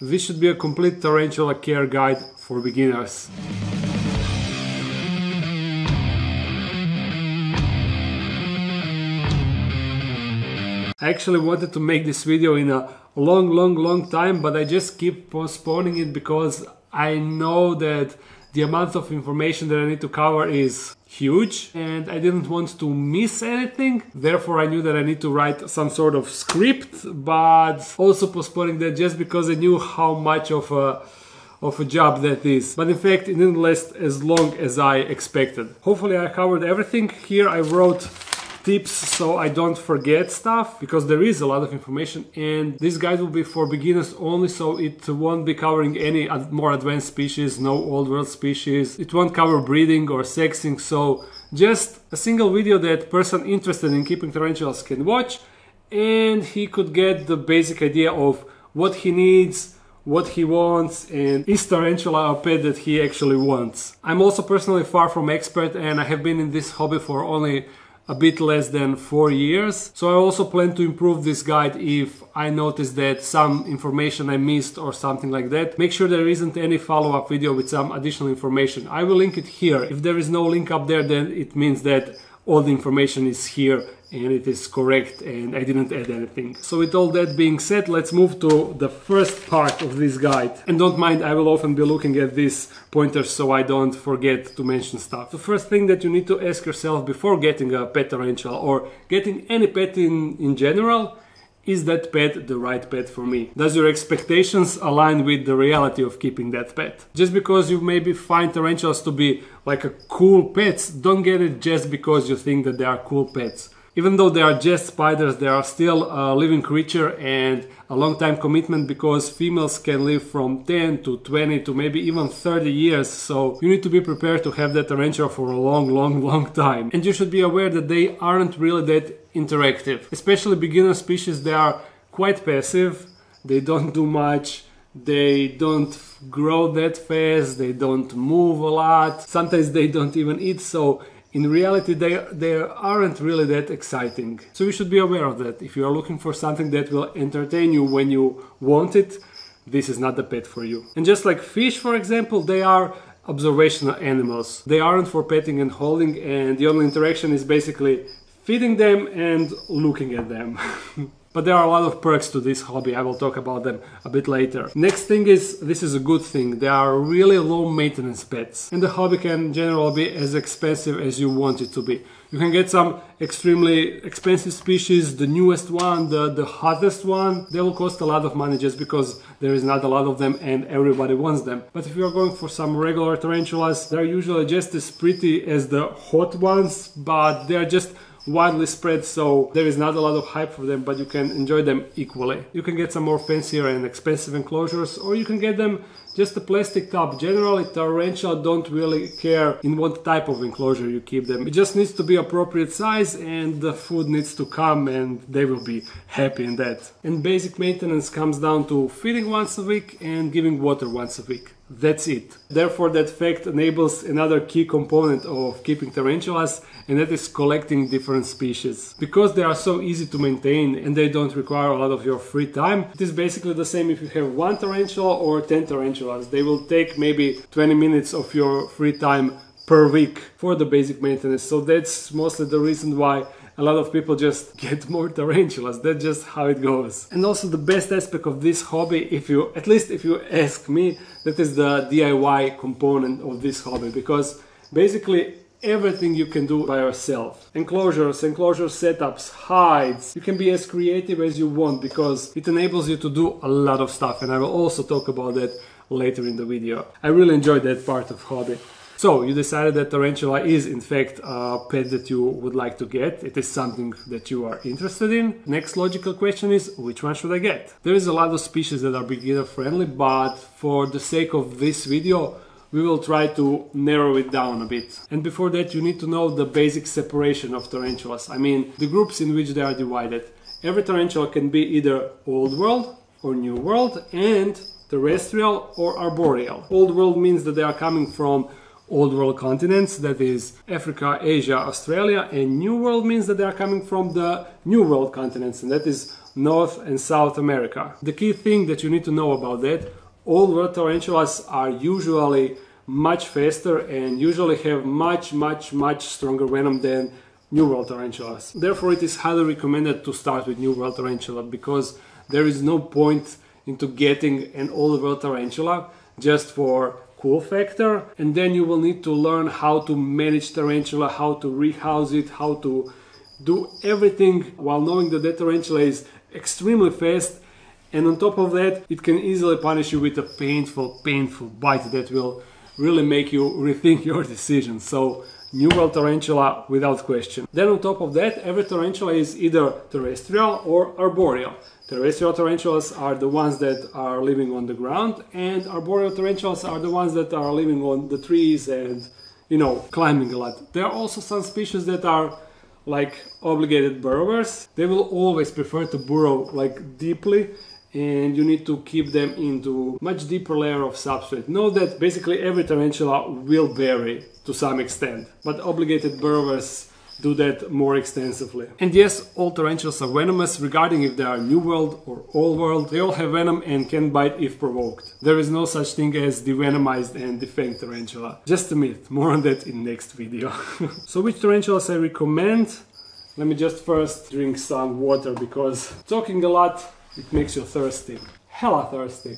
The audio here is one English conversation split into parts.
This should be a complete tarantula care guide for beginners. I actually wanted to make this video in a long time, but I just keep postponing it because I know that the amount of information that I need to cover is huge and I didn't want to miss anything. Therefore, I knew that I need to write some sort of script, but also postponing that just because I knew how much of a job that is. But in fact, it didn't last as long as I expected. Hopefully I covered everything. Here I wrote tips so I don't forget stuff, because there is a lot of information, and this guide will be for beginners only, so it won't be covering any more advanced species, no old world species. It won't cover breeding or sexing, so just a single video that person interested in keeping tarantulas can watch, and he could get the basic idea of what he needs, what he wants, and is tarantula a pet that he actually wants. I'm also personally far from expert, and I have been in this hobby for only a bit less than 4 years. So I also plan to improve this guide if I notice that some information I missed or something like that. Make sure there isn't any follow-up video with some additional information. I will link it here. If there is no link up there, then it means that all the information is here and it is correct and I didn't add anything. So with all that being said, let's move to the first part of this guide. And don't mind, I will often be looking at these pointers so I don't forget to mention stuff. The first thing that you need to ask yourself before getting a pet tarantula or getting any pet in general, is that pet the right pet for me? Does your expectations align with the reality of keeping that pet? Just because you maybe find tarantulas to be like a cool pets, don't get it just because you think that they are cool pets. Even though they are just spiders, they are still a living creature and a long time commitment, because females can live from 10 to 20 to maybe even 30 years. So you need to be prepared to have that tarantula for a long time. And you should be aware that they aren't really that interactive. Especially beginner species, they are quite passive. They don't do much. They don't grow that fast. They don't move a lot. Sometimes they don't even eat. So in reality, they aren't really that exciting. So you should be aware of that. If you are looking for something that will entertain you when you want it, this is not the pet for you. And just like fish, for example, they are observational animals. They aren't for petting and holding, and the only interaction is basically feeding them and looking at them. But there are a lot of perks to this hobby. I will talk about them a bit later. Next thing is, this is a good thing. They are really low maintenance pets. And the hobby can generally be as expensive as you want it to be. You can get some extremely expensive species, the newest one, the hottest one. They will cost a lot of money just because there is not a lot of them and everybody wants them. But if you are going for some regular tarantulas, they're usually just as pretty as the hot ones, but they're just widely spread, so there is not a lot of hype for them, but you can enjoy them equally. You can get some more fancier and expensive enclosures, or you can get them just a plastic top. Generally, tarantula don't really care in what type of enclosure you keep them. It just needs to be appropriate size and the food needs to come and they will be happy in that. And basic maintenance comes down to feeding once a week and giving water once a week. That's it. Therefore, that fact enables another key component of keeping tarantulas, and that is collecting different species. Because they are so easy to maintain and they don't require a lot of your free time, it is basically the same if you have 1 tarantula or 10 tarantulas. They will take maybe 20 minutes of your free time per week for the basic maintenance. So that's mostly the reason why a lot of people just get more tarantulas. That's just how it goes. And also the best aspect of this hobby, at least if you ask me, that is the DIY component of this hobby, because basically everything you can do by yourself. Enclosures setups, hides. You can be as creative as you want because it enables you to do a lot of stuff, and I will also talk about that later in the video. I really enjoyed that part of hobby. So you decided that tarantula is in fact a pet that you would like to get. It is something that you are interested in. Next logical question is, which one should I get? There is a lot of species that are beginner friendly, but for the sake of this video, we will try to narrow it down a bit. And before that, you need to know the basic separation of tarantulas. I mean, the groups in which they are divided. Every tarantula can be either old world or new world, and terrestrial or arboreal. Old world means that they are coming from old world continents, that is Africa, Asia, Australia, and new world means that they are coming from the new world continents, and that is North and South America. The key thing that you need to know about that, old world tarantulas are usually much faster and usually have much stronger venom than New World tarantulas. Therefore, it is highly recommended to start with New World tarantula, because there is no point into getting an Old World tarantula just for cool factor, and then you will need to learn how to manage tarantula, how to rehouse it, how to do everything while knowing that that tarantula is extremely fast, and on top of that, it can easily punish you with a painful bite that will really make you rethink your decision. So New World tarantula without question. Then on top of that, every tarantula is either terrestrial or arboreal. Terrestrial tarantulas are the ones that are living on the ground, and arboreal tarantulas are the ones that are living on the trees and, you know, climbing a lot. There are also some species that are like obligated burrowers. They will always prefer to burrow like deeply, and you need to keep them into much deeper layer of substrate. Know that basically every tarantula will vary to some extent, but obligated burrowers do that more extensively. And yes, all tarantulas are venomous, regarding if they are New World or Old World. They all have venom and can bite if provoked. There is no such thing as devenomized and defanged tarantula. Just a myth, more on that in next video. So which tarantulas I recommend? Let me just first drink some water, because talking a lot, it makes you thirsty. Hella thirsty.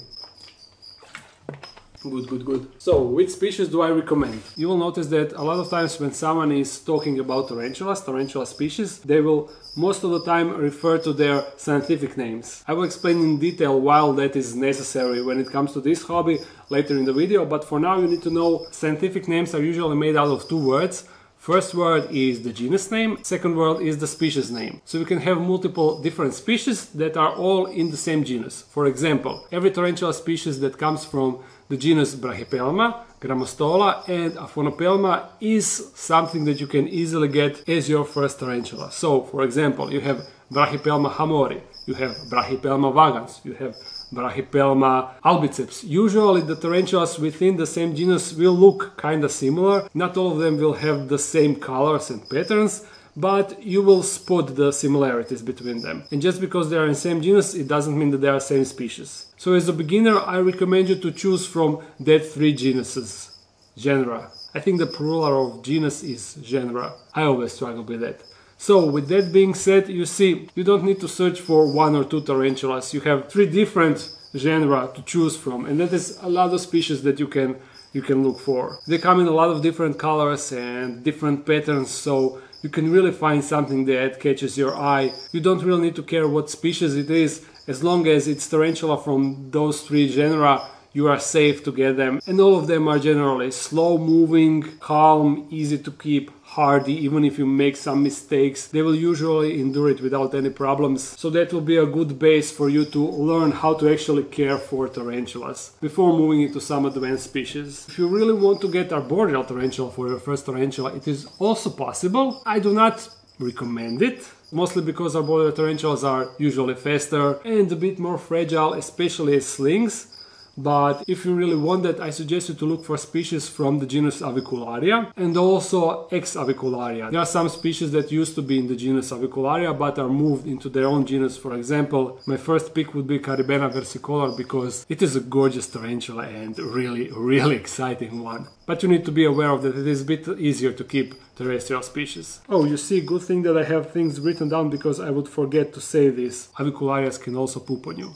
Good. So, which species do I recommend? You will notice that a lot of times when someone is talking about tarantulas, tarantula species, they will most of the time refer to their scientific names. I will explain in detail why that is necessary when it comes to this hobby later in the video, but for now you need to know scientific names are usually made out of two words. First word is the genus name, second word is the species name. So you can have multiple different species that are all in the same genus. For example, every tarantula species that comes from the genus Brachypelma, Grammostola and Aphonopelma is something that you can easily get as your first tarantula. So, for example, you have Brachypelma hamori, you have Brachypelma vagans, you have Brachypelma albiceps. Usually the tarantulas within the same genus will look kinda similar. Not all of them will have the same colors and patterns, but you will spot the similarities between them. And just because they are in the same genus, it doesn't mean that they are same species. So as a beginner, I recommend you to choose from that three genera. I think the plural of genus is genera. I always struggle with that. So with that being said, you see, you don't need to search for one or two tarantulas. You have three different genera to choose from, and that is a lot of species that you can look for. They come in a lot of different colors and different patterns, so you can really find something that catches your eye. You don't really need to care what species it is, as long as it's tarantula from those three genera, you are safe to get them. And all of them are generally slow moving, calm, easy to keep, hardy. Even if you make some mistakes, they will usually endure it without any problems. So that will be a good base for you to learn how to actually care for tarantulas before moving into some advanced species. If you really want to get arboreal tarantula for your first tarantula, it is also possible. I do not recommend it, mostly because arboreal tarantulas are usually faster and a bit more fragile, especially as slings. But if you really want that, I suggest you to look for species from the genus Avicularia and also X-Avicularia. There are some species that used to be in the genus Avicularia but are moved into their own genus. For example, my first pick would be Caribena versicolor, because it is a gorgeous tarantula and really exciting one. But you need to be aware of that it is a bit easier to keep terrestrial species. Oh, you see, good thing that I have things written down, because I would forget to say this. Avicularias can also poop on you.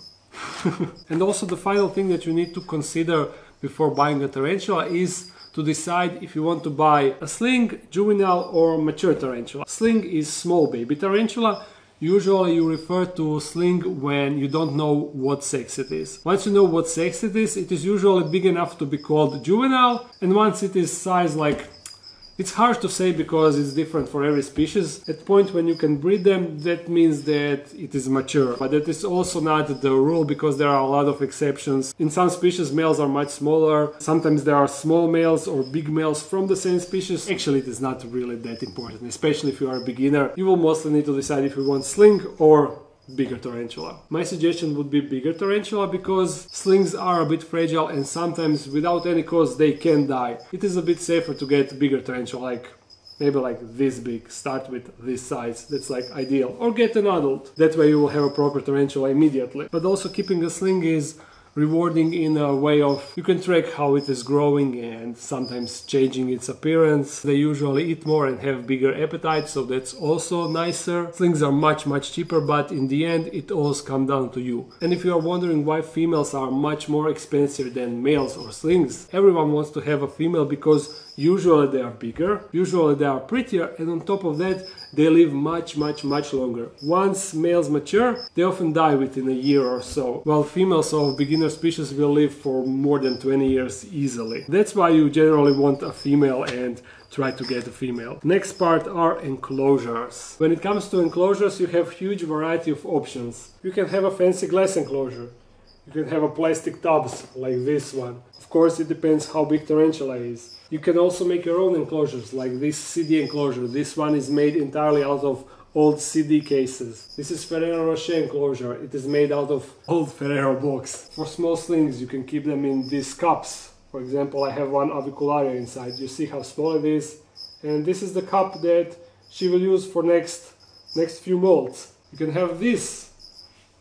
And also the final thing that you need to consider before buying a tarantula is to decide if you want to buy a sling, juvenile or mature tarantula. Sling is small baby tarantula. Usually you refer to sling when you don't know what sex it is. Once you know what sex it is usually big enough to be called juvenile, and once it is size like, it's hard to say because it's different for every species. At the point when you can breed them, that means that it is mature. But that is also not the rule, because there are a lot of exceptions. In some species, males are much smaller. Sometimes there are small males or big males from the same species. Actually, it is not really that important, especially if you are a beginner. You will mostly need to decide if you want sling or bigger tarantula. My suggestion would be bigger tarantula, because slings are a bit fragile and sometimes without any cause they can die. It is a bit safer to get bigger tarantula, like maybe like this big. Start with this size, that's like ideal. Or get an adult, that way you will have a proper tarantula immediately. But also keeping a sling is rewarding in a way of you can track how it is growing and sometimes changing its appearance. They usually eat more and have bigger appetite, so that's also nicer. Slings are much cheaper, but in the end it all comes down to you. And if you are wondering why females are much more expensive than males or slings, everyone wants to have a female because usually they are bigger, usually they are prettier, and on top of that they live much longer. Once males mature, they often die within a year or so, while females of beginner species will live for more than 20 years easily. That's why you generally want a female and try to get a female. Next part are enclosures. When it comes to enclosures, you have huge variety of options. You can have a fancy glass enclosure. You can have a plastic tubs like this one. Of course, it depends how big tarantula is. You can also make your own enclosures like this CD enclosure. This one is made entirely out of old CD cases. This is Ferrero Rocher enclosure. It is made out of old Ferrero box. For small slings, you can keep them in these cups. For example, I have one avicularia inside. You see how small it is? And this is the cup that she will use for next few molts. You can have these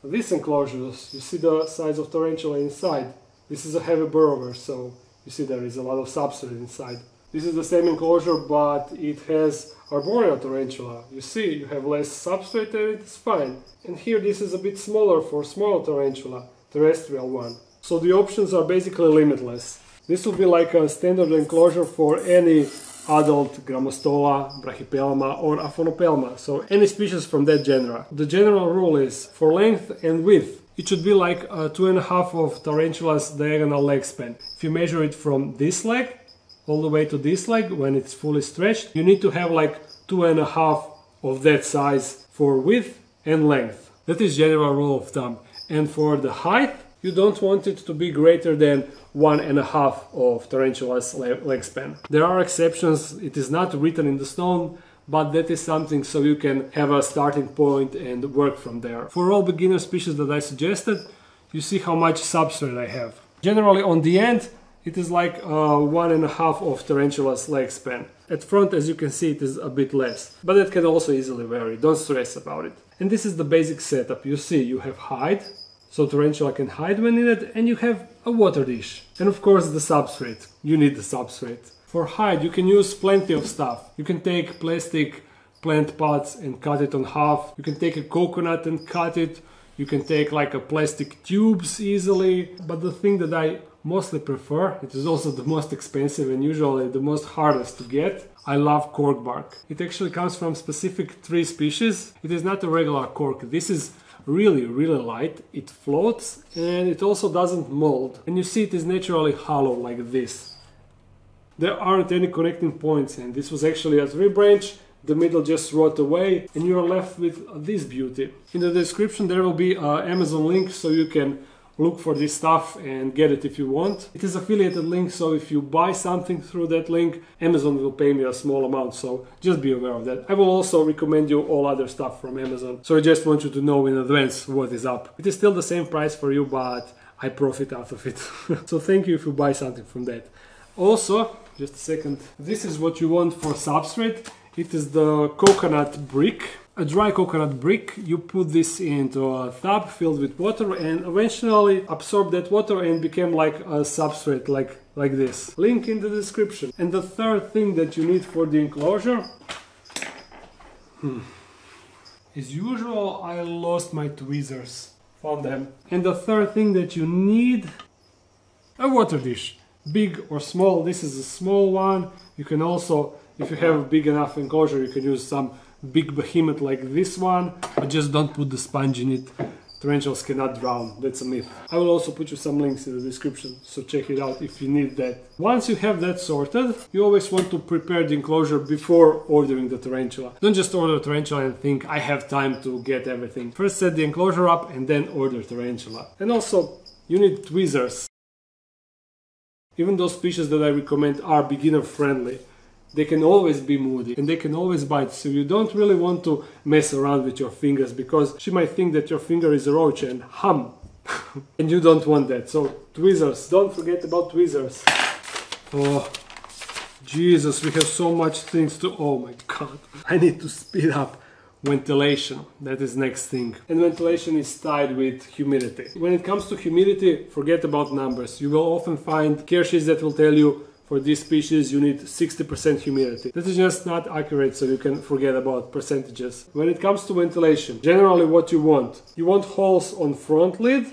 enclosures. You see the size of tarantula inside. This is a heavy burrower, so you see there is a lot of substrate inside. This is the same enclosure, but it has arboreal tarantula. You see, you have less substrate and it's fine. And here this is a bit smaller for smaller tarantula, terrestrial one. So the options are basically limitless. This will be like a standard enclosure for any adult Grammostola, Brachypelma or Aphonopelma, so any species from that genera. The general rule is, for length and width, it should be like 2.5 of tarantula's diagonal leg span. If you measure it from this leg all the way to this leg, when it's fully stretched, you need to have like 2.5 of that size for width and length. That is general rule of thumb. And for the height, you don't want it to be greater than 1.5 of tarantula's leg span. There are exceptions, it is not written in the stone, but that is something so you can have a starting point and work from there. For all beginner species that I suggested, you see how much substrate I have. Generally on the end, it is like 1.5 of tarantula's leg span. At front, as you can see, it is a bit less, but it can also easily vary, don't stress about it. And this is the basic setup. You see, you have hide, so tarantula can hide when needed, and you have a water dish. And of course the substrate, you need the substrate. For hide you can use plenty of stuff. You can take plastic plant pots and cut it on half. You can take a coconut and cut it. You can take like a plastic tubes easily. But the thing that I mostly prefer, it is also the most expensive and usually the most hardest to get. I love cork bark. It actually comes from specific tree species. It is not a regular cork. This is really light. It floats and it also doesn't mold. And you see it is naturally hollow like this. There aren't any connecting points, and this was actually a tree branch. The middle just rot away and you are left with this beauty. In the description there will be an Amazon link so you can look for this stuff and get it if you want. It is affiliated link, so if you buy something through that link, Amazon will pay me a small amount, so just be aware of that. I will also recommend you all other stuff from Amazon, so I just want you to know in advance what is up. It is still the same price for you, but I profit out of it. So thank you if you buy something from that. Also, just a second, this is what you want for substrate. It is the coconut brick. A dry coconut brick, you put this into a tub filled with water and eventually absorb that water and become like a substrate like this. Link in the description. And the third thing that you need for the enclosure, as usual, I lost my tweezers. Found them. And the third thing that you need, a water dish. Big or small, this is a small one. You can also, if you have a big enough enclosure, you can use some big behemoth like this one, but just don't put the sponge in it. Tarantulas cannot drown, that's a myth. I will also put you some links in the description, so check it out if you need that. Once you have that sorted, you always want to prepare the enclosure before ordering the tarantula. Don't just order a tarantula and think, I have time to get everything. First set the enclosure up and then order tarantula. And also, you need tweezers. Even those species that I recommend are beginner friendly. They can always be moody and they can always bite, so you don't really want to mess around with your fingers because she might think that your finger is a roach and hum. And you don't want that, so tweezers, don't forget about tweezers. Oh, Jesus, we have so much things to... Oh my god. I need to speed up. Ventilation, that is next thing. And ventilation is tied with humidity. When it comes to humidity, forget about numbers. You will often find care sheets that will tell you for this species you need 60% humidity. That is just not accurate, so you can forget about percentages. When it comes to ventilation, generally what you want holes on front lid,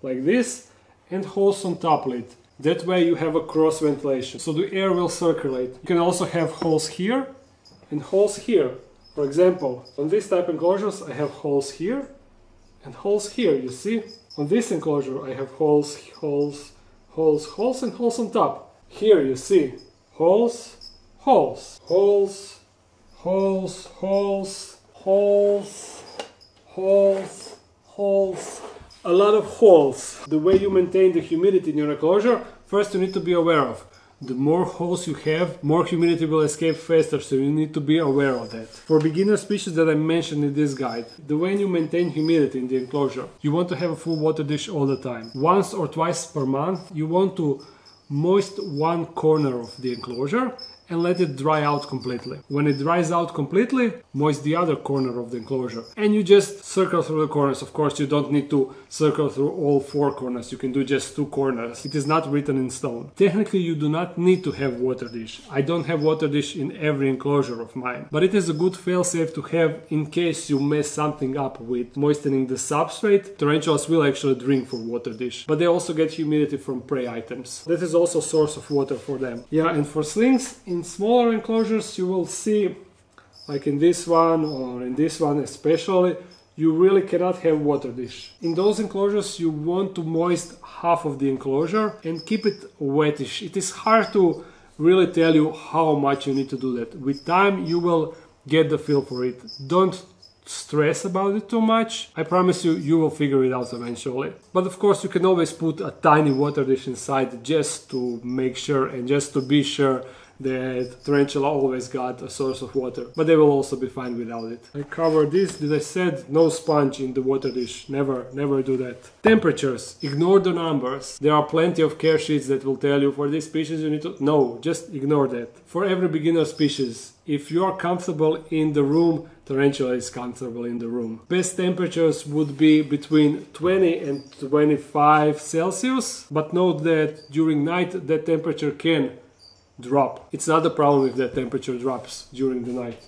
like this, and holes on top lid. That way you have a cross ventilation, so the air will circulate. You can also have holes here and holes here. For example, on this type enclosures I have holes here and holes here, you see? On this enclosure I have holes, holes, holes, holes and holes on top. Here you see holes, holes, holes, holes, holes, holes, holes, holes. A lot of holes. The way you maintain the humidity in your enclosure, first you need to be aware of. The more holes you have, more humidity will escape faster, so you need to be aware of that. For beginner species that I mentioned in this guide, the way you maintain humidity in the enclosure, you want to have a full water dish all the time. Once or twice per month, you want to moist one corner of the enclosure and let it dry out completely. When it dries out completely, moist the other corner of the enclosure. And you just circle through the corners. Of course, you don't need to circle through all 4 corners. You can do just 2 corners. It is not written in stone. Technically, you do not need to have water dish. I don't have water dish in every enclosure of mine. But it is a good fail-safe to have in case you mess something up with moistening the substrate. Tarantulas will actually drink for water dish. But they also get humidity from prey items. That is also a source of water for them. Yeah, and for slings, in smaller enclosures you will see, like in this one or in this one especially, you really cannot have water dish. In those enclosures you want to moist half of the enclosure and keep it wettish. It is hard to really tell you how much you need to do that. With time you will get the feel for it. Don't stress about it too much. I promise you, you will figure it out eventually. But of course you can always put a tiny water dish inside just to make sure and just to be sure that tarantula always got a source of water, but they will also be fine without it. I covered this, as I said, no sponge in the water dish, never do that. Temperatures, ignore the numbers. There are plenty of care sheets that will tell you for this species you need to... No, just ignore that. For every beginner species, if you are comfortable in the room, tarantula is comfortable in the room. Best temperatures would be between 20 and 25 Celsius, but note that during night that temperature can drop. It's not a problem if that temperature drops during the night.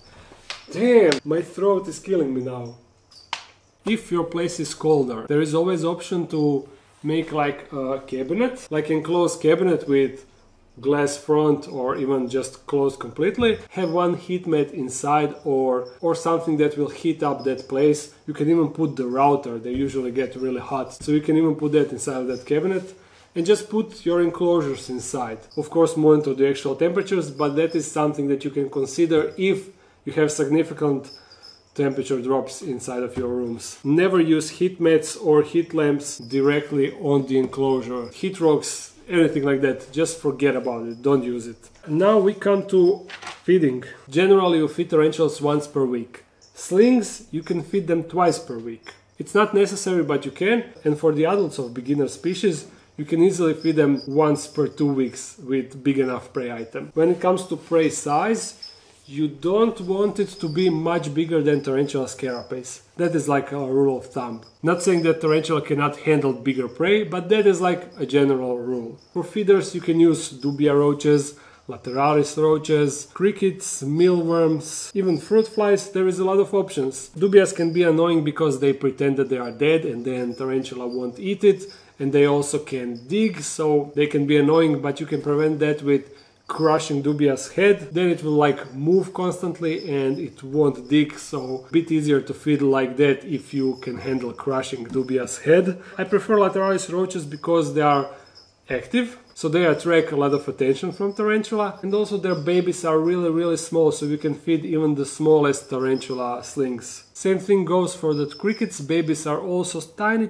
Damn, my throat is killing me now. If your place is colder, there is always option to make like a cabinet, like enclosed cabinet with glass front or even just closed completely. Have one heat mat inside or something that will heat up that place. You can even put the router, they usually get really hot, so you can even put that inside of that cabinet. And just put your enclosures inside. Of course, monitor the actual temperatures, but that is something that you can consider if you have significant temperature drops inside of your rooms. Never use heat mats or heat lamps directly on the enclosure. Heat rocks, anything like that, just forget about it, don't use it. Now we come to feeding. Generally you feed tarantulas once per week. Slings, you can feed them twice per week. It's not necessary, but you can, and for the adults of beginner species, you can easily feed them once per 2 weeks with big enough prey item. When it comes to prey size, you don't want it to be much bigger than Tarantula carapace. That is like a rule of thumb. Not saying that tarantula cannot handle bigger prey, but that is like a general rule. For feeders you can use dubia roaches, lateralis roaches, crickets, mealworms, even fruit flies. There is a lot of options. Dubias can be annoying because they pretend that they are dead and then tarantula won't eat it. And they also can dig, so they can be annoying, but you can prevent that with crushing dubia's head. Then it will like move constantly and it won't dig, so a bit easier to feed like that if you can handle crushing dubia's head. I prefer lateralis roaches because they are active, so they attract a lot of attention from tarantula, and also their babies are really small, so you can feed even the smallest tarantula slings. Same thing goes for the crickets. Babies are also tiny,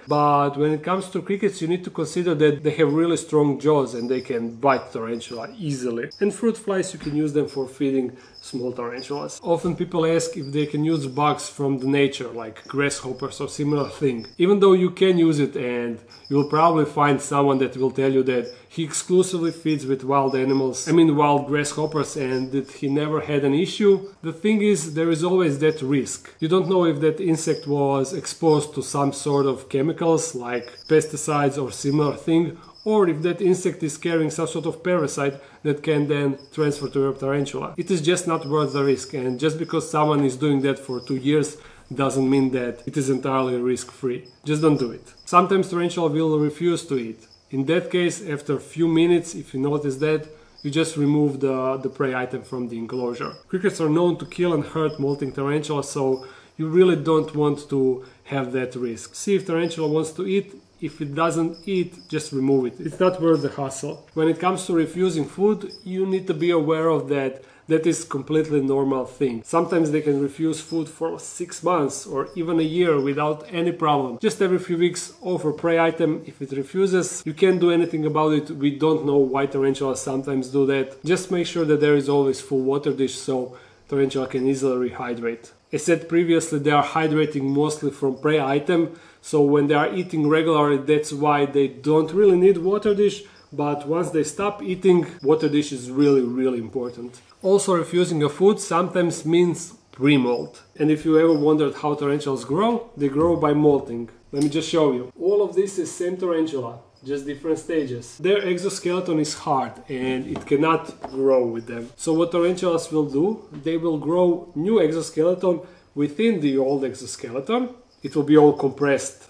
but when it comes to crickets you need to consider that they have really strong jaws and they can bite tarantula easily. And fruit flies, you can use them for feeding small tarantulas. Often people ask if they can use bugs from the nature, like grasshoppers or similar thing. Even though you can use it, and you'll probably find someone that will tell you you that he exclusively feeds with wild animals, wild grasshoppers, and that he never had an issue. The thing is, there is always that risk. You don't know if that insect was exposed to some sort of chemicals like pesticides or similar thing, or if that insect is carrying some sort of parasite that can then transfer to your tarantula. It is just not worth the risk, and just because someone is doing that for 2 years doesn't mean that it is entirely risk-free. Just don't do it. Sometimes tarantula will refuse to eat. In that case, after a few minutes, if you notice that, you just remove the prey item from the enclosure. Crickets are known to kill and hurt molting tarantulas, so you really don't want to have that risk. See if tarantula wants to eat. If it doesn't eat, just remove it. It's not worth the hassle. When it comes to refusing food, you need to be aware of that. That is completely normal thing. Sometimes they can refuse food for 6 months or even a year without any problem. Just every few weeks offer prey item. If it refuses, you can't do anything about it. We don't know why tarantulas sometimes do that. Just make sure that there is always full water dish so tarantula can easily rehydrate. As said previously, they are hydrating mostly from prey item, so when they are eating regularly, that's why they don't really need water dish, but once they stop eating, water dish is really important. Also, refusing a food sometimes means pre-molt. And if you ever wondered how tarantulas grow, they grow by molting. Let me just show you. All of this is same tarantula, just different stages. Their exoskeleton is hard and it cannot grow with them. So what tarantulas will do, they will grow new exoskeleton within the old exoskeleton. It will be all compressed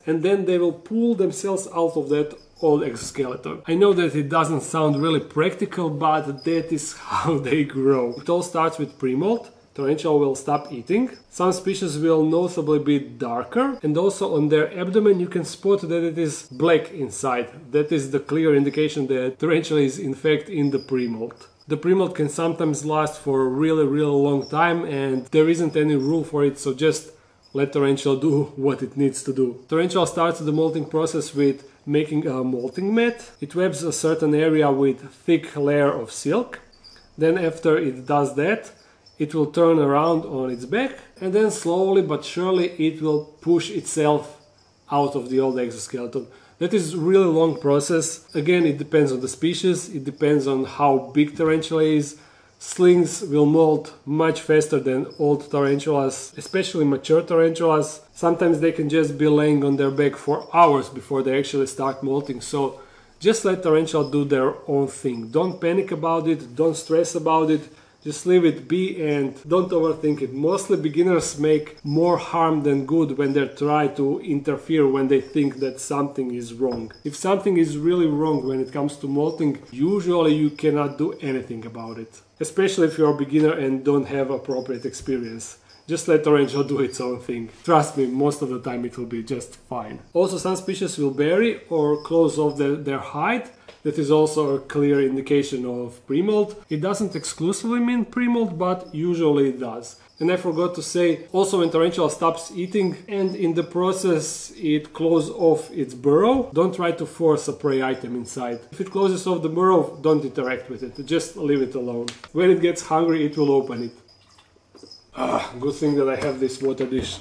and then they will pull themselves out of that old exoskeleton. I know that it doesn't sound really practical, but that is how they grow. It all starts with pre-molt. Tarantula will stop eating. Some species will noticeably be darker, and also on their abdomen you can spot that it is black inside. That is the clear indication that tarantula is in fact in the pre-molt. The pre-molt can sometimes last for a really long time, and there isn't any rule for it, so just let tarantula do what it needs to do. Tarantula starts the molting process with making a molting mat. It webs a certain area with thick layer of silk. Then after it does that, it will turn around on its back, and then slowly but surely it will push itself out of the old exoskeleton. That is a really long process. Again, it depends on the species, it depends on how big tarantula is. Slings will molt much faster than old tarantulas, especially mature tarantulas. Sometimes they can just be laying on their back for hours before they actually start molting, so just let tarantula do their own thing. Don't panic about it, don't stress about it. Just leave it be and don't overthink it. Mostly beginners make more harm than good when they try to interfere when they think that something is wrong. If something is really wrong when it comes to molting, usually you cannot do anything about it. Especially if you're a beginner and don't have appropriate experience. Just let tarantula do its own thing. Trust me, most of the time it will be just fine. Also, some species will bury or close off their hide. That is also a clear indication of pre-molt. It doesn't exclusively mean pre-molt, but usually it does. And I forgot to say, also when tarantula stops eating and in the process it closes off its burrow, don't try to force a prey item inside. If it closes off the burrow, don't interact with it, just leave it alone. When it gets hungry, it will open it. Good thing that I have this water dish.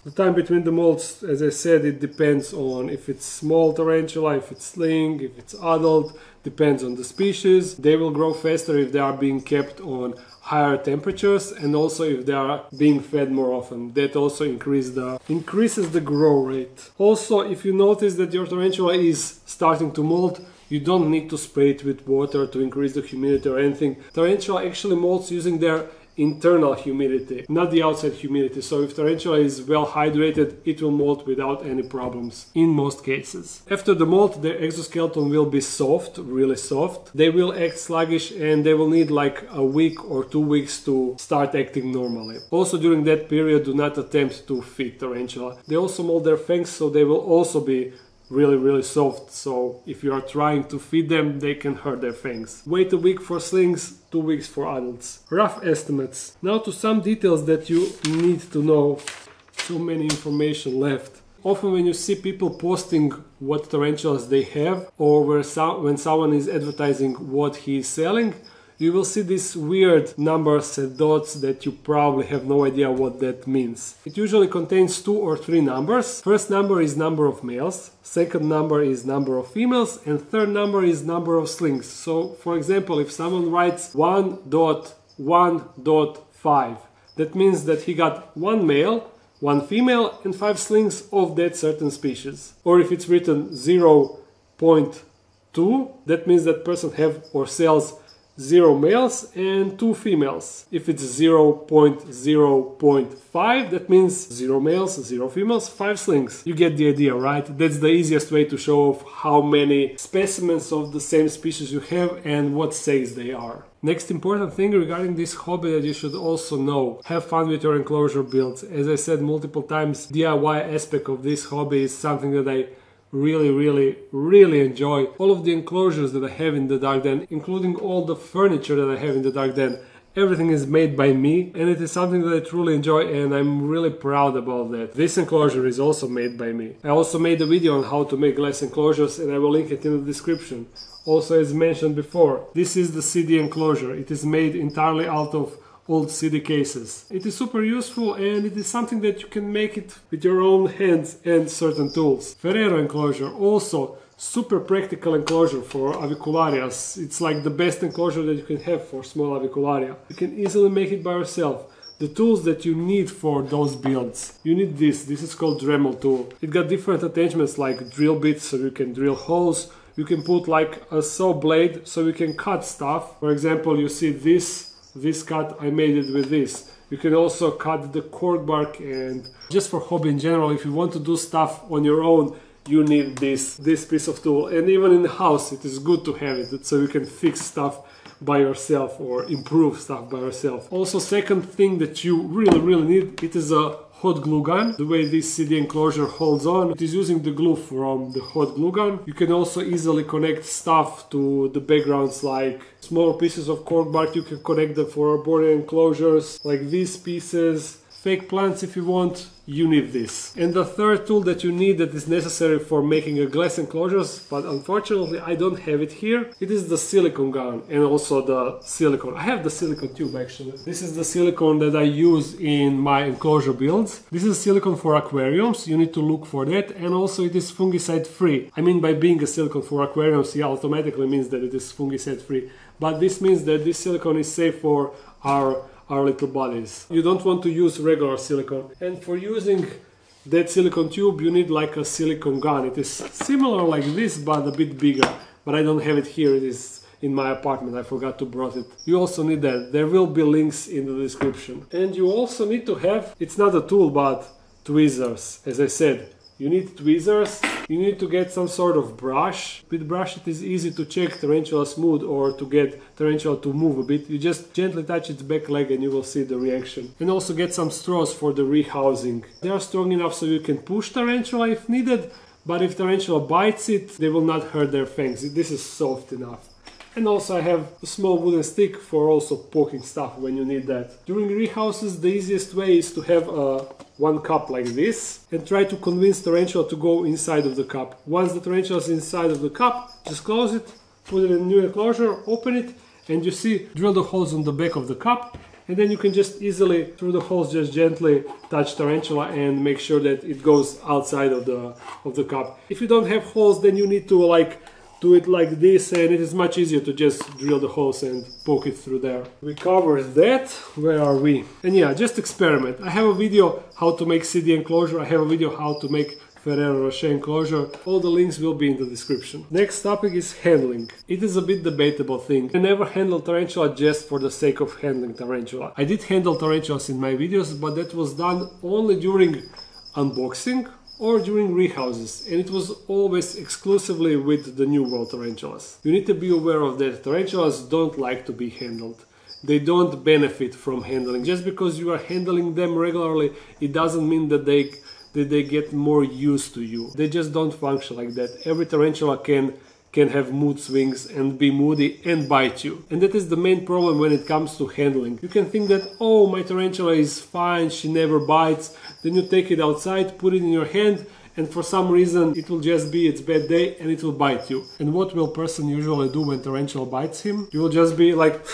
The time between the molts, as I said, it depends on if it's small tarantula, if it's sling, if it's adult, depends on the species. They will grow faster if they are being kept on higher temperatures and also if they are being fed more often. That also increases the growth rate. Also, if you notice that your tarantula is starting to molt, you don't need to spray it with water to increase the humidity or anything. Tarantula actually molts using their internal humidity, not the outside humidity. So if tarantula is well hydrated, it will molt without any problems in most cases. After the molt, their exoskeleton will be soft, really soft. They will act sluggish and they will need like a week or 2 weeks to start acting normally. Also during that period, do not attempt to feed tarantula. They also molt their fangs, so they will also be really soft, so if you are trying to feed them, they can hurt their fangs. Wait a week for slings, 2 weeks for adults. Rough estimates. Now to some details that you need to know. So many information left. Often when you see people posting what tarantulas they have, or when someone is advertising what he is selling, you will see these weird numbers and dots that you probably have no idea what that means. It usually contains 2 or 3 numbers. First number is number of males, second number is number of females, and third number is number of slings. So for example, if someone writes 1.1.5, that means that he got 1 male, 1 female and 5 slings of that certain species. Or if it's written 0.2, that means that person have or sells 0 males and 2 females. If it's 0.0.5, that means 0 males, 0 females, 5 slings. You get the idea, right? That's the easiest way to show off how many specimens of the same species you have and what size they are. Next important thing regarding this hobby that you should also know: have fun with your enclosure builds. As I said multiple times, DIY aspect of this hobby is something that I really enjoy. All of the enclosures that I have in the Dark Den, including all the furniture that I have in the Dark Den, everything is made by me, and it is something that I truly enjoy, and I'm really proud about that. This enclosure is also made by me. I also made a video on how to make glass enclosures, and I will link it in the description. Also, as mentioned before, this is the CD enclosure. It is made entirely out of old CD cases. It is super useful, and it is something that you can make it with your own hands and certain tools. Ferrero enclosure, also super practical enclosure for avicularias. It's like the best enclosure that you can have for small avicularia. You can easily make it by yourself. The tools that you need for those builds: you need this is called Dremel tool. It got different attachments like drill bits, so you can drill holes. You can put like a saw blade, so you can cut stuff. For example, you see this cut, I made it with this. You can also cut the cork bark, and just for hobby in general, if you want to do stuff on your own, you need this piece of tool. And even in the house, it is good to have it, so you can fix stuff by yourself or improve stuff by yourself. Also, second thing that you really need, it is a hot glue gun. The way this CD enclosure holds on, it is using the glue from the hot glue gun. You can also easily connect stuff to the backgrounds, like small pieces of cork bark. You can connect them for arboreal enclosures, like these pieces. Fake plants if you want, you need this. And the third tool that you need, that is necessary for making a glass enclosures, but unfortunately I don't have it here, it is the silicone gun and also the silicone. I have the silicone tube actually. This is the silicone that I use in my enclosure builds. This is silicone for aquariums, you need to look for that, and also it is fungicide free. I mean, by being a silicone for aquariums, yeah, automatically means that it is fungicide free. But this means that this silicone is safe for our little bodies. You don't want to use regular silicone. And for using that silicone tube, you need like a silicone gun. It is similar like this, but a bit bigger. But I don't have it here, it is in my apartment, I forgot to brought it. You also need that. There will be links in the description. And you also need to have, it's not a tool, but tweezers. As I said, you need tweezers. You need to get some sort of brush. With brush it is easy to check tarantula's mood or to get tarantula to move a bit. You just gently touch its back leg and you will see the reaction. And also get some straws for the rehousing. They are strong enough so you can push tarantula if needed, but if tarantula bites it, they will not hurt their fangs. This is soft enough. And also I have a small wooden stick for also poking stuff when you need that. During rehouses, the easiest way is to have one cup like this and try to convince tarantula to go inside of the cup. Once the tarantula is inside of the cup, just close it, put it in a new enclosure, open it, and you see, drill the holes on the back of the cup, and then you can just easily, through the holes, just gently touch tarantula and make sure that it goes outside of the cup. If you don't have holes, then you need to like do it like this, and it is much easier to just drill the holes and poke it through there. We covered that. Where are we? And yeah, just experiment. I have a video how to make CD enclosure. I have a video how to make Ferrero Rocher enclosure. All the links will be in the description. Next topic is handling. It is a bit debatable thing. I never handle tarantula just for the sake of handling tarantula. I did handle tarantulas in my videos, but that was done only during unboxing or during rehouses, and it was always exclusively with the New World tarantulas. You need to be aware of that. Tarantulas don't like to be handled. They don't benefit from handling. Just because you are handling them regularly, it doesn't mean that they get more used to you. They just don't function like that. Every tarantula can have mood swings and be moody and bite you. And that is the main problem when it comes to handling. You can think that, oh, my tarantula is fine, she never bites. Then you take it outside, put it in your hand, and for some reason it will just be its bad day and it will bite you. And what will person usually do when tarantula bites him? You will just be like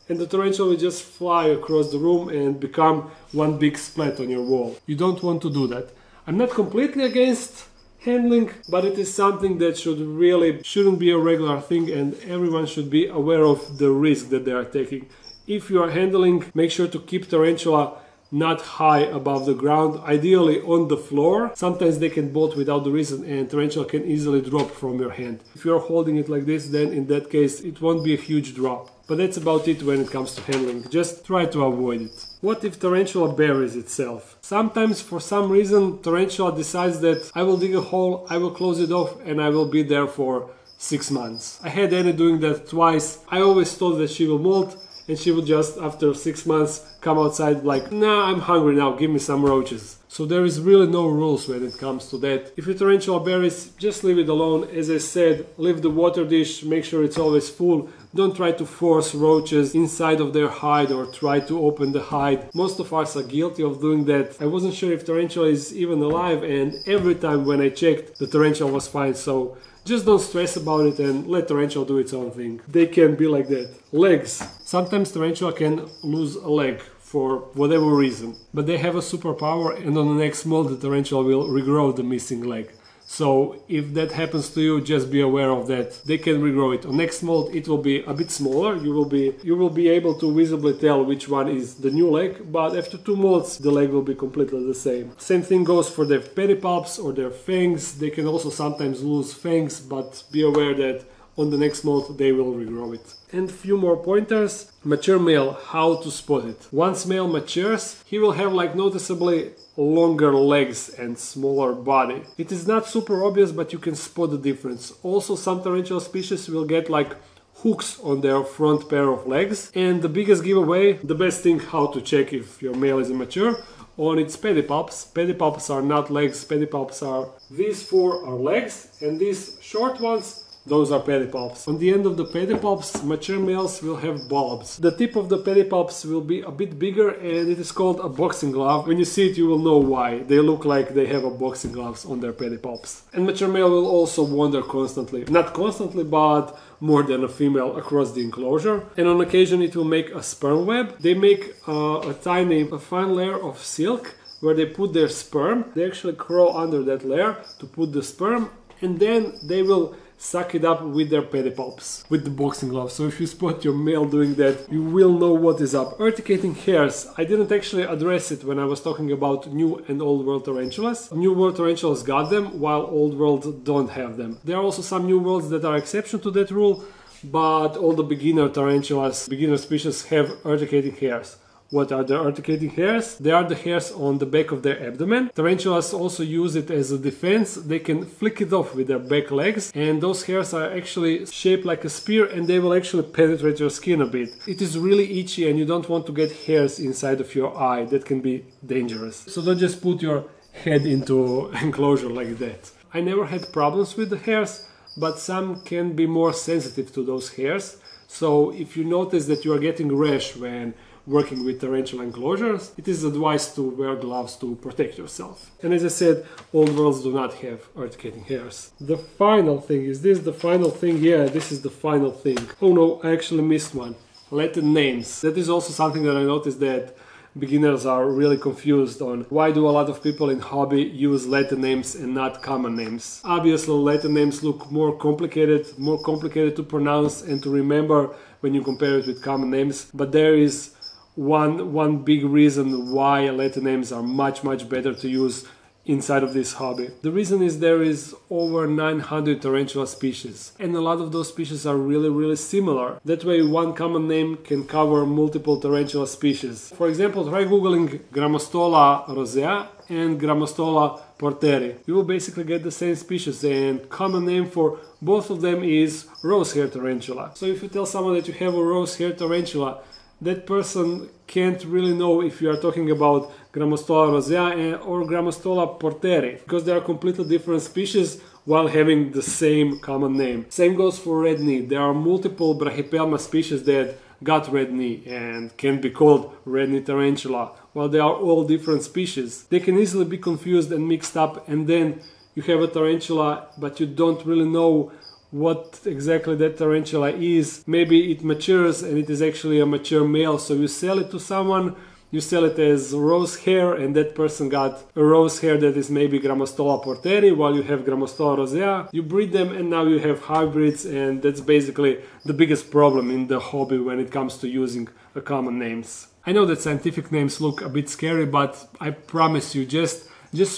and the tarantula will just fly across the room and become one big splat on your wall. You don't want to do that. I'm not completely against handling, but it is something that shouldn't be a regular thing, and everyone should be aware of the risk that they are taking. If you are handling, make sure to keep tarantula not high above the ground, ideally on the floor. Sometimes they can bolt without the reason and tarantula can easily drop from your hand. If you are holding it like this, then in that case it won't be a huge drop. But that's about it when it comes to handling. Just try to avoid it. What if tarantula buries itself? Sometimes for some reason tarantula decides that I will dig a hole, I will close it off and I will be there for 6 months. I had Annie doing that twice. I always thought that she will molt and she would just after 6 months come outside like, nah, I'm hungry now, give me some roaches. So there is really no rules when it comes to that. If your tarantula buries, just leave it alone. As I said, leave the water dish, make sure it's always full. Don't try to force roaches inside of their hide or try to open the hide. Most of us are guilty of doing that. I wasn't sure if tarantula is even alive, and every time when I checked, the tarantula was fine. So just don't stress about it and let tarantula do its own thing. They can be like that. Legs. Sometimes tarantula can lose a leg for whatever reason, but they have a superpower, and on the next molt the tarantula will regrow the missing leg. So if that happens to you, just be aware of that. They can regrow it. On next molt it will be a bit smaller. You will be able to visibly tell which one is the new leg, but after 2 molts the leg will be completely the same. Same thing goes for their pedipalps or their fangs. They can also sometimes lose fangs, but be aware that on the next molt they will regrow it. And a few more pointers. Mature male, how to spot it. Once male matures, he will have like noticeably longer legs and smaller body. It is not super obvious, but you can spot the difference. Also, some tarantula species will get like hooks on their front pair of legs. And the biggest giveaway, the best thing how to check if your male is immature, on its pedipalps. Pedipalps are not legs, pedipalps are, these 4 are legs, and these short ones, those are pedipalps. On the end of the pedipalps, mature males will have bulbs. The tip of the pedipalps will be a bit bigger, and it is called a boxing glove. When you see it, you will know why. They look like they have a boxing gloves on their pedipalps. And mature male will also wander constantly. Not constantly, but more than a female across the enclosure. And on occasion it will make a sperm web. They make a fine layer of silk where they put their sperm. They actually crawl under that layer to put the sperm, and then they will suck it up with their pedipalps, with the boxing gloves. So if you spot your male doing that, you will know what is up. Urticating hairs. I didn't actually address it when I was talking about new and old world tarantulas. New world tarantulas got them, while old world don't have them. There are also some new worlds that are exception to that rule, but all the beginner tarantulas, beginner species have urticating hairs. What are the urticating hairs? They are the hairs on the back of their abdomen. Tarantulas also use it as a defense. They can flick it off with their back legs, and those hairs are actually shaped like a spear, and they will actually penetrate your skin a bit. It is really itchy, and you don't want to get hairs inside of your eye. That can be dangerous. So don't just put your head into enclosure like that. I never had problems with the hairs, but some can be more sensitive to those hairs. So if you notice that you are getting rash when working with tarantula enclosures, it is advised to wear gloves to protect yourself. And as I said, old worlds do not have urticating hairs. The final thing, is this the final thing? Yeah, this is the final thing. Oh no, I actually missed one. Latin names. That is also something that I noticed that beginners are really confused on. Why do a lot of people in hobby use Latin names and not common names? Obviously, Latin names look more complicated to pronounce and to remember when you compare it with common names, but there is one big reason why Latin names are much better to use inside of this hobby. The reason is there is over 900 tarantula species, and a lot of those species are really similar. That way one common name can cover multiple tarantula species. For example, try googling Grammostola rosea and Grammostola porteri. You will basically get the same species, and common name for both of them is rose-hair tarantula. So if you tell someone that you have a rose-hair tarantula, that person can't really know if you are talking about Grammostola rosea or Grammostola porteri, because they are completely different species while having the same common name. Same goes for red knee. There are multiple Brachypelma species that got red knee and can be called red knee tarantula, while they are all different species. They can easily be confused and mixed up, and then you have a tarantula but you don't really know what exactly that tarantula is. Maybe it matures and it is actually a mature male, so you sell it to someone, you sell it as rose hair, and that person got a rose hair that is maybe Grammostola porteri, while you have Grammostola rosea. You breed them and now you have hybrids, and that's basically the biggest problem in the hobby when it comes to using common names. I know that scientific names look a bit scary, but I promise you, just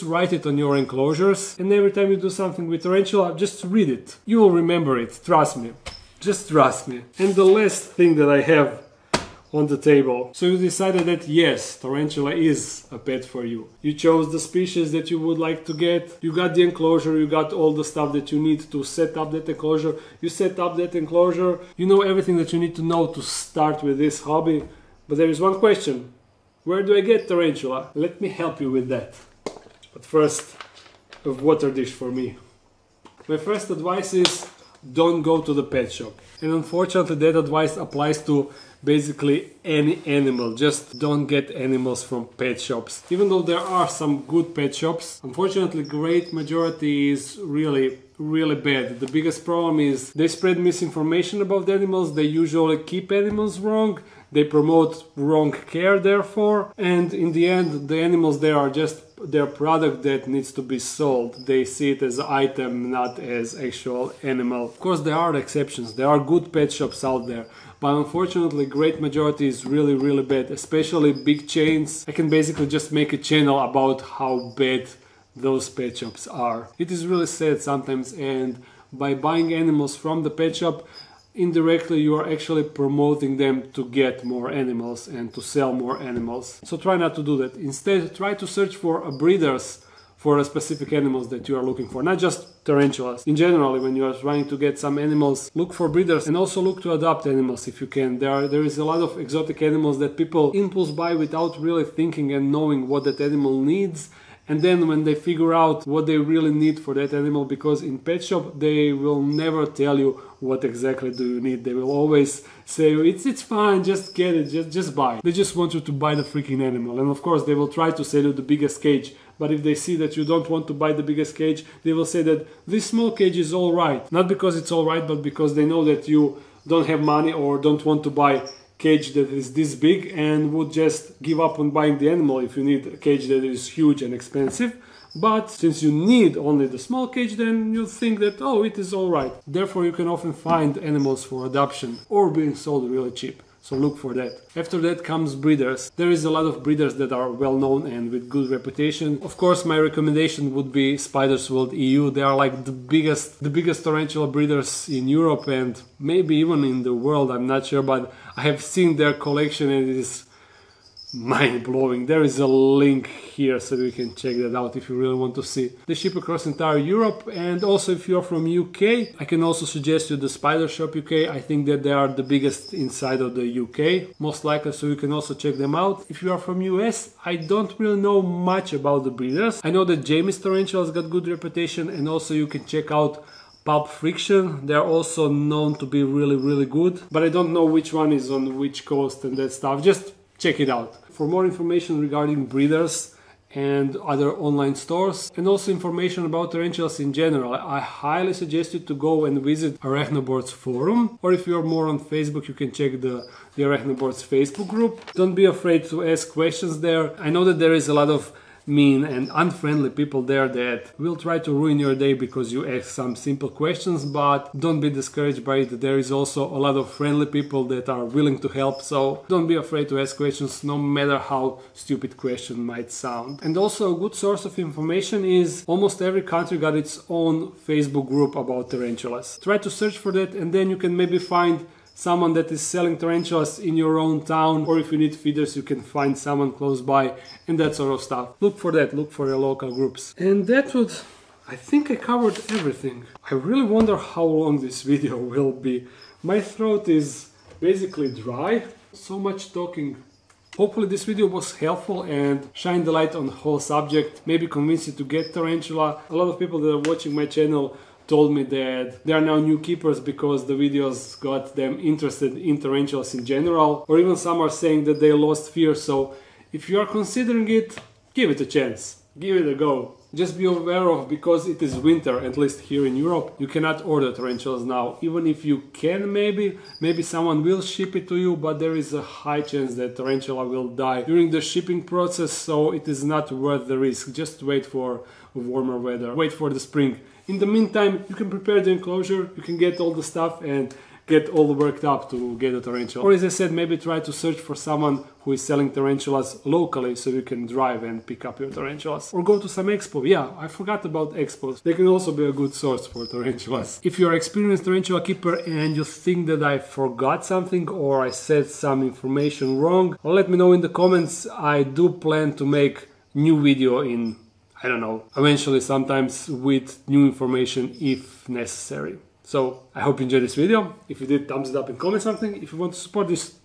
write it on your enclosures, and every time you do something with tarantula, just read it. You will remember it, trust me. Just trust me. And the last thing that I have on the table. So you decided that yes, tarantula is a pet for you. You chose the species that you would like to get. You got the enclosure, you got all the stuff that you need to set up that enclosure. You set up that enclosure. You know everything that you need to know to start with this hobby. But there is one question. Where do I get tarantula? Let me help you with that. But first, a water dish for me. My first advice is don't go to the pet shop. And unfortunately that advice applies to basically any animal. Just don't get animals from pet shops. Even though there are some good pet shops, unfortunately great majority is really bad. The biggest problem is they spread misinformation about the animals, they usually keep animals wrong, they promote wrong care therefore, and in the end the animals there are just their product that needs to be sold. They see it as an item, not as actual animal. Of course there are exceptions, there are good pet shops out there, but unfortunately great majority is really bad, especially big chains. I can basically just make a channel about how bad those pet shops are. It is really sad sometimes, and by buying animals from the pet shop, indirectly you are actually promoting them to get more animals and to sell more animals. So try not to do that. Instead, try to search for breeders for a specific animals that you are looking for, not just tarantulas. In general, when you are trying to get some animals, look for breeders and also look to adopt animals if you can. There is a lot of exotic animals that people impulse buy without really thinking and knowing what that animal needs. And then when they figure out what they really need for that animal, because in pet shop they will never tell you what exactly do you need. They will always say it's fine, just get it, just buy. They just want you to buy the freaking animal. And of course they will try to sell you the biggest cage, but if they see that you don't want to buy the biggest cage, they will say that this small cage is all right. Not because it's all right, but because they know that you don't have money or don't want to buy cage that is this big and would just give up on buying the animal if you need a cage that is huge and expensive. But since you need only the small cage, then you think that, oh, it is alright. Therefore you can often find animals for adoption or being sold really cheap. So look for that. After that comes breeders. There is a lot of breeders that are well known and with good reputation. Of course my recommendation would be Spiders World EU. They are like the biggest tarantula breeders in Europe and maybe even in the world, I'm not sure, but I have seen their collection and it is mind-blowing. There is a link here so you can check that out if you really want to see. They ship across entire Europe, and also if you're from UK, I can also suggest you the Spider Shop UK. I think that they are the biggest inside of the UK, most likely, so you can also check them out. If you are from US, I don't really know much about the breeders. I know that Jamie's Tarantulas got good reputation, and also you can check out Pulp Friction. They are also known to be really good, but I don't know which one is on which coast and that stuff. Just check it out. For more information regarding breeders and other online stores, and also information about tarantulas in general, I highly suggest you to go and visit Arachnoboards forum, or if you're more on Facebook, you can check the Arachnoboards Facebook group. Don't be afraid to ask questions there. I know that there is a lot of mean and unfriendly people there that will try to ruin your day because you ask some simple questions, but don't be discouraged by it. There is also a lot of friendly people that are willing to help, so don't be afraid to ask questions, no matter how stupid question might sound. And also a good source of information is almost every country got its own Facebook group about tarantulas. Try to search for that, and then you can maybe find someone that is selling tarantulas in your own town, or if you need feeders you can find someone close by and that sort of stuff. Look for that, look for your local groups. And that would, I think I covered everything. I really wonder how long this video will be. My throat is basically dry, so much talking. Hopefully this video was helpful and shined the light on the whole subject, maybe convince you to get tarantula. A lot of people that are watching my channel told me that they are now new keepers because the videos got them interested in tarantulas in general, or even some are saying that they lost fear. So if you are considering it, give it a chance. give it a go. Just be aware of, because it is winter, at least here in Europe, you cannot order tarantulas now. Even if you can, maybe someone will ship it to you, but there is a high chance that tarantula will die during the shipping process, so it is not worth the risk. Just wait for warmer weather, wait for the spring. In the meantime, you can prepare the enclosure, you can get all the stuff and get all worked up to get a tarantula. Or as I said, maybe try to search for someone who is selling tarantulas locally so you can drive and pick up your tarantulas. Or go to some expo. Yeah, I forgot about expos. They can also be a good source for tarantulas. If you're an experienced tarantula keeper and you think that I forgot something or I said some information wrong, let me know in the comments. I do plan to make new video in, I don't know, eventually sometimes with new information if necessary. So, I hope you enjoyed this video. If you did, thumbs it up and comment something. If you want to support this...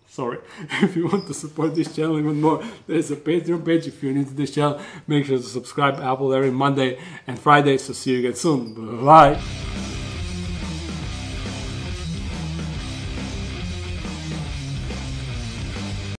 Sorry. If you want to support this channel even more, there's a Patreon page. If you're new to this channel, make sure to subscribe. I upload every Monday and Friday, so see you again soon. Bye!